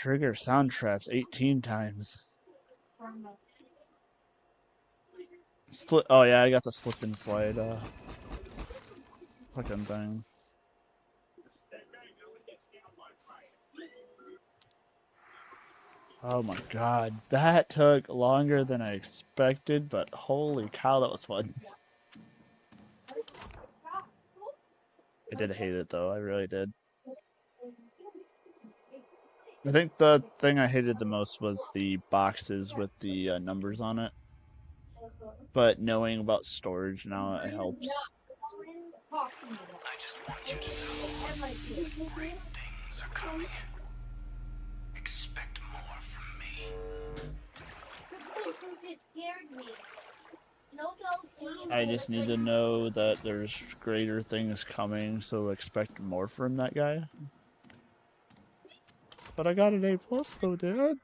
trigger sound traps 18 times. Oh yeah, I got the slip and slide fucking thing. Oh my god, that took longer than I expected, but holy cow, that was fun. I did hate it though, I really did. I think the thing I hated the most was the boxes with the numbers on it. But knowing about storage now, it helps. I just want you to know that great things are coming. Expect more from me. I just need to know that there's greater things coming, so expect more from that guy. But I got an A plus though, Dad.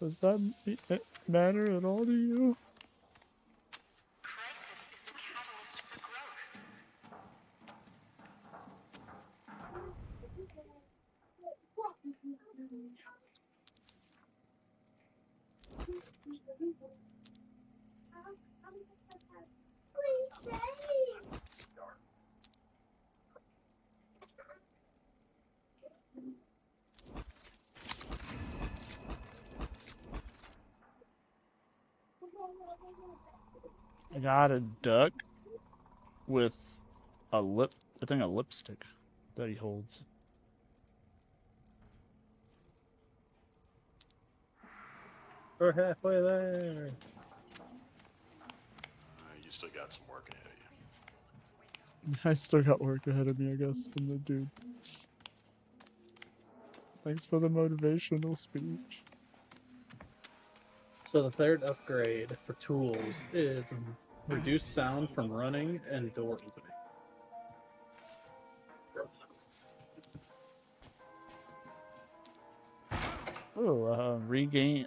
Does that matter at all to you? Crisis is the catalyst for growth. I got a duck with a lipstick that he holds. We're halfway there. You still got some work ahead of you. I still got work ahead of me, I guess, from the dude. Thanks for the motivational speech. So the third upgrade for tools is reduce sound from running and door opening. Oh, regain